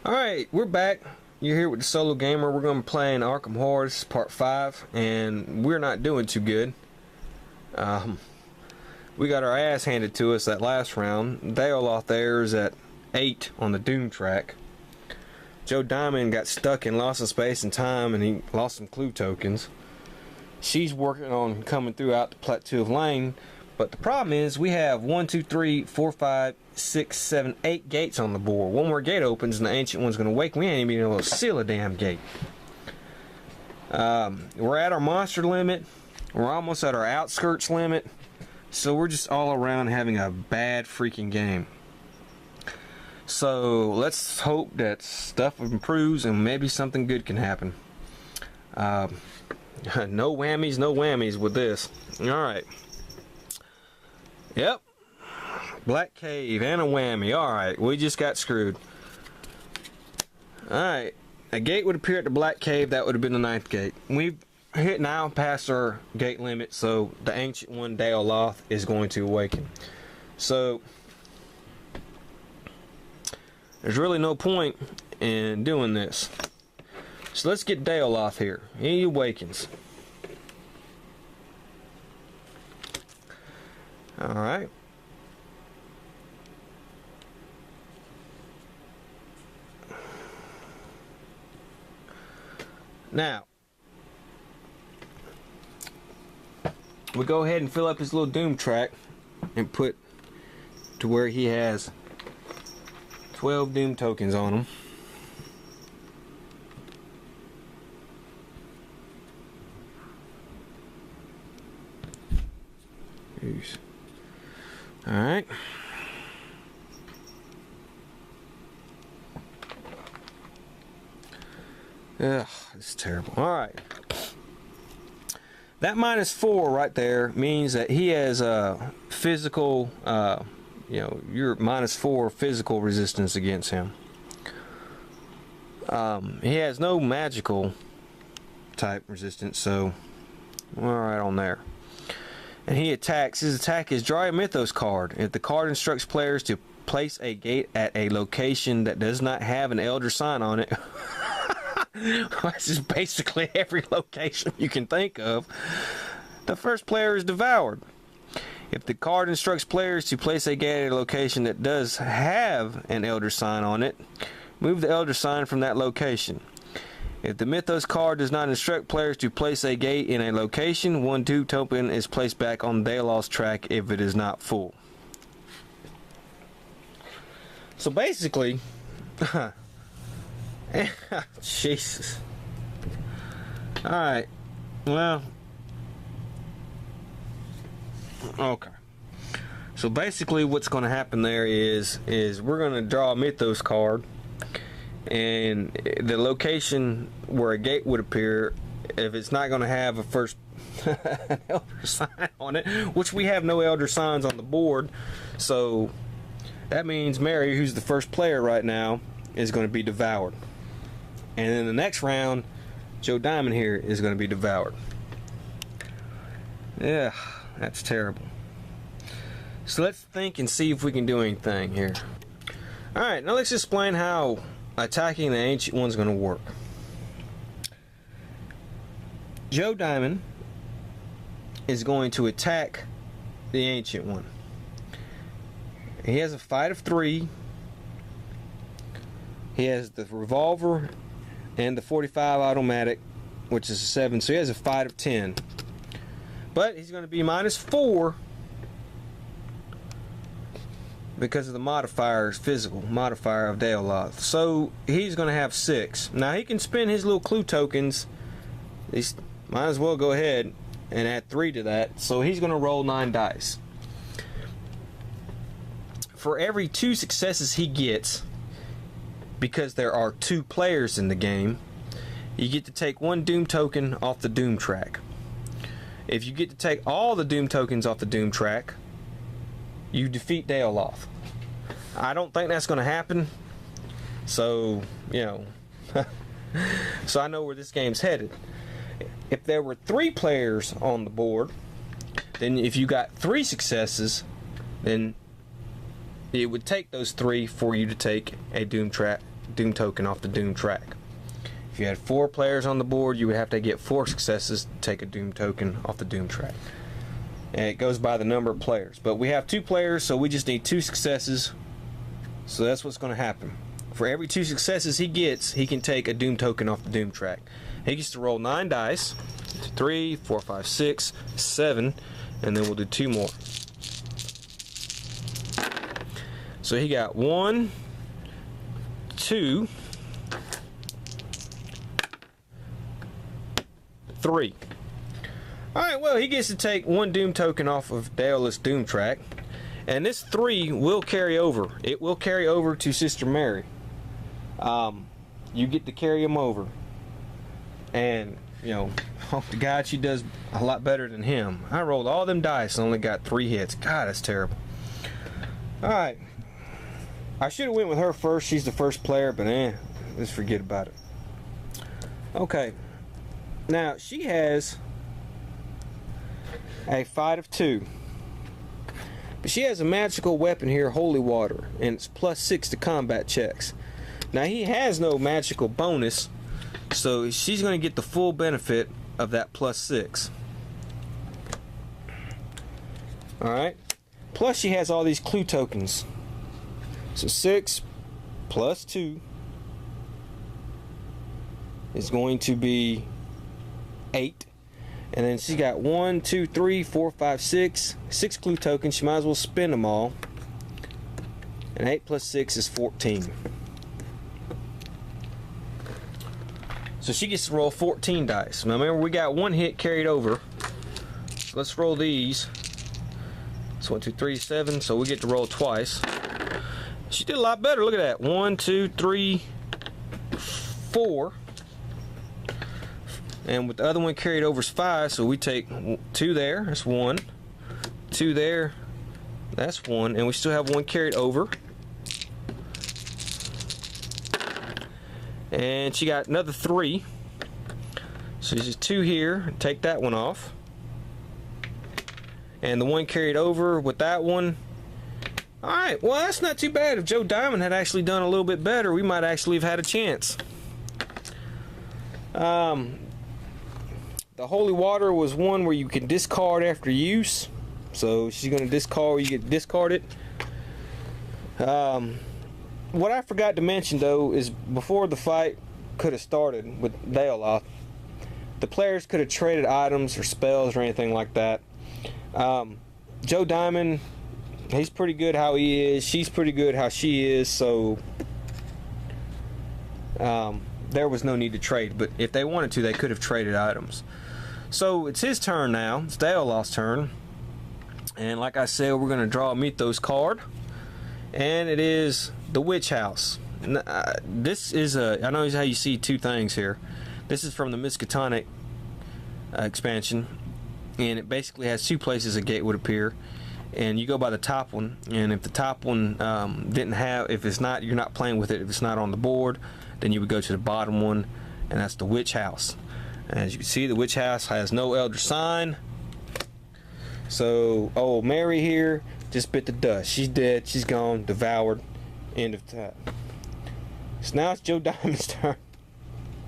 Alright, we're back. You're here with the SoloGamer. We're going to be playing Arkham Horror. This is part 5, and we're not doing too good. We got our ass handed to us that last round. Daoloth there is at 8 on the Doom track. Joe Diamond got stuck in lost in space and time, and he lost some clue tokens. She's working on coming throughout the Plateau of Lane, but the problem is we have 1, 2, 3, 4, 5, 6, 7, 8 gates on the board. One more gate opens and the ancient one's going to wake. We ain't even able to seal a damn gate. We're at our monster limit. We're almost at our outskirts limit. So we're just all around having a bad freaking game. So let's hope that stuff improves and maybe something good can happen. No whammies with this. Alright. Yep. Black Cave and a whammy. Alright, we just got screwed. Alright. A gate would appear at the Black Cave. That would have been the 9th gate. We've hit now past our gate limit, so the ancient one, daoloth, is going to awaken. So there's really no point in doing this. So let's get daoloth here. He awakens. Alright. Now, we go ahead and fill up his little Doom track and put to where he has 12 Doom tokens on him. Alright. Ugh, this is terrible. Alright. That -4 right there means that he has a physical, you're -4 physical resistance against him. He has no magical type resistance, so we're alright on there. And he attacks. His attack is draw a Mythos card. If the card instructs players to place a gate at a location that does not have an Elder sign on it. This is basically every location you can think of. The first player is devoured. If the card instructs players to place a gate at a location that does have an Elder sign on it, move the Elder sign from that location. If the Mythos card does not instruct players to place a gate in a location, 1 Doom token is placed back on Daoloth's track if it is not full. So basically, Jesus. Alright, well, okay. So basically what's going to happen there is we're going to draw a Mythos card, and the location where a gate would appear, if it's not going to have a first Elder sign on it, which we have no Elder signs on the board, so that means Mary, who's the first player right now, is going to be devoured. And in the next round, Joe Diamond here is going to be devoured. Yeah, that's terrible. So let's think and see if we can do anything here. Alright, now let's explain how attacking the ancient one's going to work. Joe Diamond is going to attack the ancient one. He has a fight of 3. He has the revolver and the 45 automatic, which is a 7, so he has a fight of 10. But he's going to be -4 because of the modifier, physical modifier of daoloth. So he's going to have 6. Now he can spend his little clue tokens. He might as well go ahead and add 3 to that. So he's going to roll 9 dice. For every 2 successes he gets, because there are 2 players in the game, you get to take 1 Doom token off the Doom track. If you get to take all the Doom tokens off the Doom track, you defeat daoloth. I don't think that's going to happen, so so I know where this game's headed. If there were 3 players on the board, then if you got 3 successes, then it would take those 3 for you to take a Doom doom token off the doom track. If you had 4 players on the board, you would have to get 4 successes to take a doom token off the doom track. And it goes by the number of players. But we have 2 players, so we just need 2 successes. So that's what's going to happen. For every 2 successes he gets, he can take a doom token off the doom track. He gets to roll 9 dice. 3, 4, 5, 6, 7, and then we'll do 2 more. So he got 1, 2, 3. Alright, well, he gets to take 1 doom token off of daoloth's doom track. And this 3 will carry over. It will carry over to Sister Mary. You get to carry him over. And, you know, the God, she does a lot better than him. I rolled all them dice and only got 3 hits. God, that's terrible. Alright. I should have went with her first. She's the first player, but let's forget about it. Okay. Now, she has a fight of 2. But she has a magical weapon here, Holy Water, and it's +6 to combat checks. Now, he has no magical bonus, so she's going to get the full benefit of that +6. Alright. Plus, she has all these clue tokens. So 6 plus 2 is going to be 8. And then she got 1, 2, 3, 4, 5, 6 clue tokens. She might as well spend them all. And 8 plus 6 is 14. So she gets to roll 14 dice. Now remember, we got 1 hit carried over. So let's roll these. So 1, 2, 3, 7. So we get to roll twice. She did a lot better. Look at that. 1, 2, 3, 4. And with the other one carried over is 5, so we take 2 there, that's 1. 2 there, that's 1. And we still have 1 carried over. And she got another 3. So there's just 2 here. Take that one off. And the 1 carried over with that one. Alright, well, that's not too bad. If Joe Diamond had actually done a little bit better, we might actually have had a chance. The Holy Water was one where you can discard after use. So she's going to discard, you get discarded. What I forgot to mention, though, is before the fight could have started with daoloth, the players could have traded items or spells or anything like that. Joe Diamond, he's pretty good how he is. She's pretty good how she is. So there was no need to trade. But if they wanted to, they could have traded items. So it's his turn now. It's daoloth's turn. And like I said, we're going to draw a Mythos card. And it is the Witch House. This is I know how you see 2 things here. This is from the Miskatonic expansion. And it basically has 2 places a gate would appear. And you go by the top one. And if the top one didn't have, if it's not, you're not playing with it. If it's not on the board, then you would go to the bottom one. And that's the Witch House. As you can see, the Witch House has no elder sign. So, old Mary here just bit the dust. She's dead. She's gone. Devoured. End of that. So now it's Joe Diamond's turn.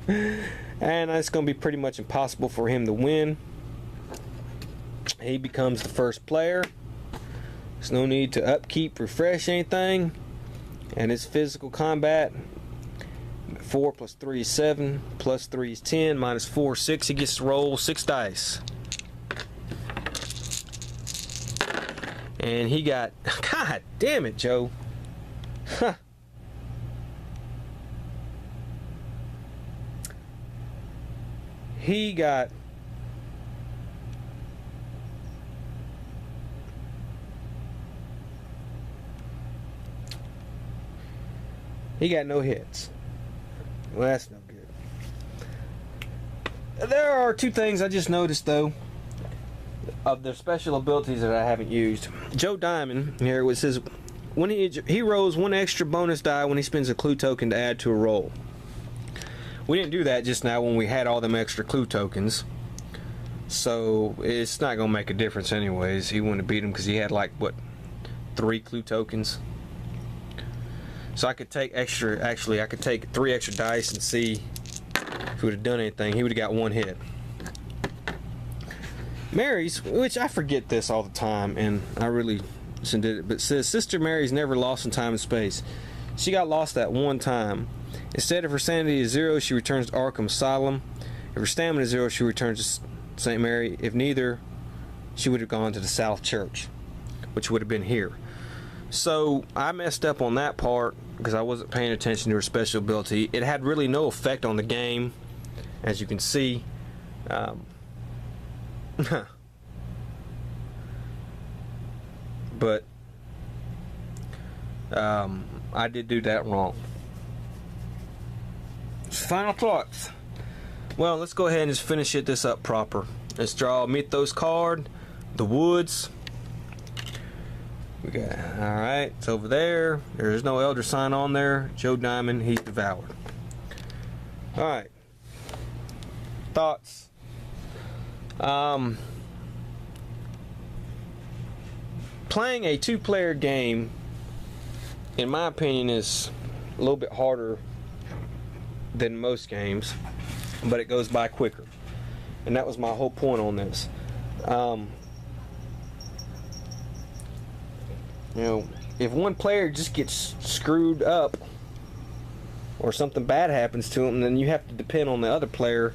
And it's going to be pretty much impossible for him to win. He becomes the first player. There's no need to upkeep, refresh anything. And it's physical combat. 4 plus 3 is 7, plus 3 is 10, minus 4 is 6. He gets to roll 6 dice. And he got, God damn it, Joe. Huh. He got no hits. Well, that's no good. There are 2 things I just noticed, though, of their special abilities that I haven't used. Joe Diamond here, it says when he rolls 1 extra bonus die when he spends a clue token to add to a roll. We didn't do that just now when we had all them extra clue tokens, so it's not gonna make a difference anyways. He wouldn't have beat him because he had like what, 3 clue tokens. So I could take extra, actually I could take 3 extra dice and see if he would have done anything. He would have got 1 hit. Mary's, which I forget this all the time, and I really did it, but says Sister Mary's never lost in time and space. She got lost that one time. Instead, if her sanity is 0, she returns to Arkham Asylum. If her stamina is 0, she returns to St. Mary. If neither, she would have gone to the South Church, which would have been here. So I messed up on that part because I wasn't paying attention to her special ability. It had really no effect on the game, as you can see. But I did do that wrong. Final thoughts. Well, let's go ahead and just finish this up proper. Let's draw a Mythos card. The Woods. We got, alright, it's over there. There's no Elder sign on there. Joe Diamond, he's devoured. Alright. Thoughts. Playing a 2-player game, in my opinion, is a little bit harder than most games, but it goes by quicker. And that was my whole point on this. You know, if one player just gets screwed up or something bad happens to him, then you have to depend on the other player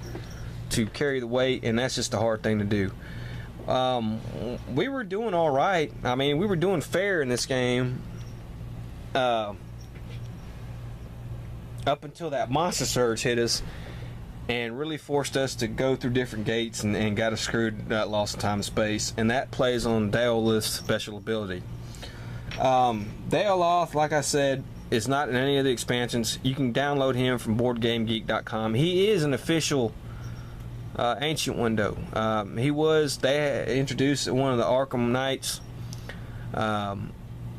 to carry the weight, and that's just a hard thing to do. We were doing all right. I mean, we were doing fair in this game up until that monster surge hit us and really forced us to go through different gates and got us screwed, lost in time and space, and that plays on daoloth's special ability. Daoloth, like I said, is not in any of the expansions. You can download him from BoardGameGeek.com. He is an official Ancient Window. They introduced one of the Arkham Knights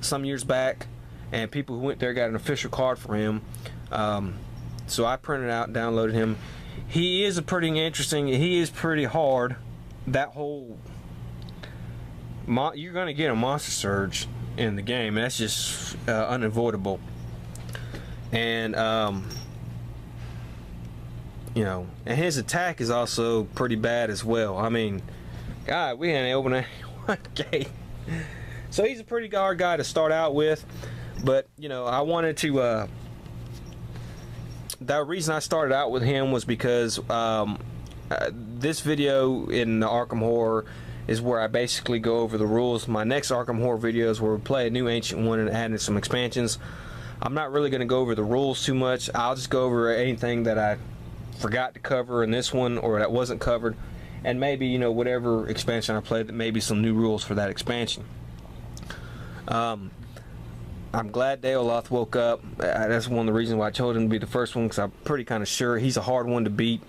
some years back, and people who went there got an official card for him. So I printed out and downloaded him. He is he is pretty hard. That whole you're going to get a monster surge in the game, and that's just unavoidable. And you know, and his attack is also pretty bad as well. I mean, God, we ain't opening one gate. So he's a pretty hard guy to start out with, but you know, I wanted to the reason I started out with him was because this video in the Arkham Horror is where I basically go over the rules. My next Arkham Horror video is where we play a new Ancient One and add in some expansions. I'm not really going to go over the rules too much. I'll just go over anything that I forgot to cover in this one or that wasn't covered, and maybe, you know, whatever expansion I played, that maybe some new rules for that expansion. I'm glad Daoloth woke up. That's one of the reasons why I chose him to be the first one, because I'm pretty kind of sure he's a hard one to beat,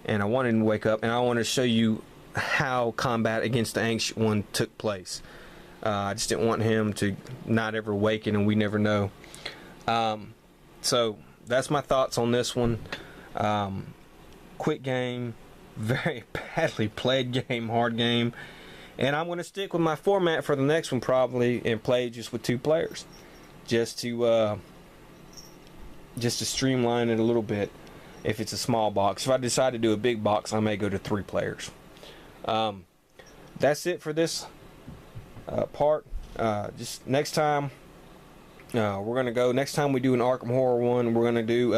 and I wanted him to wake up, and I want to show you how combat against the Ancient One took place. I just didn't want him to not ever awaken, and we never know. So that's my thoughts on this one. Quick game, very badly played game, hard game, and I'm going to stick with my format for the next one probably and play just with 2 players, just to streamline it a little bit. If it's a small box, if I decide to do a big box, I may go to 3 players. That's it for this part. Just next time we're gonna go. Next time we do an Arkham Horror one, we're gonna do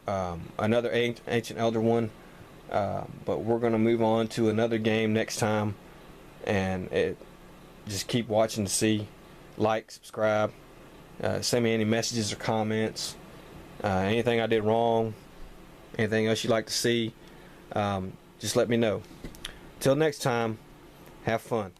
another Ancient Elder one, but we're gonna move on to another game next time, and just keep watching to see. Like, subscribe, send me any messages or comments, anything I did wrong, anything else you'd like to see. Just let me know. Till next time, have fun.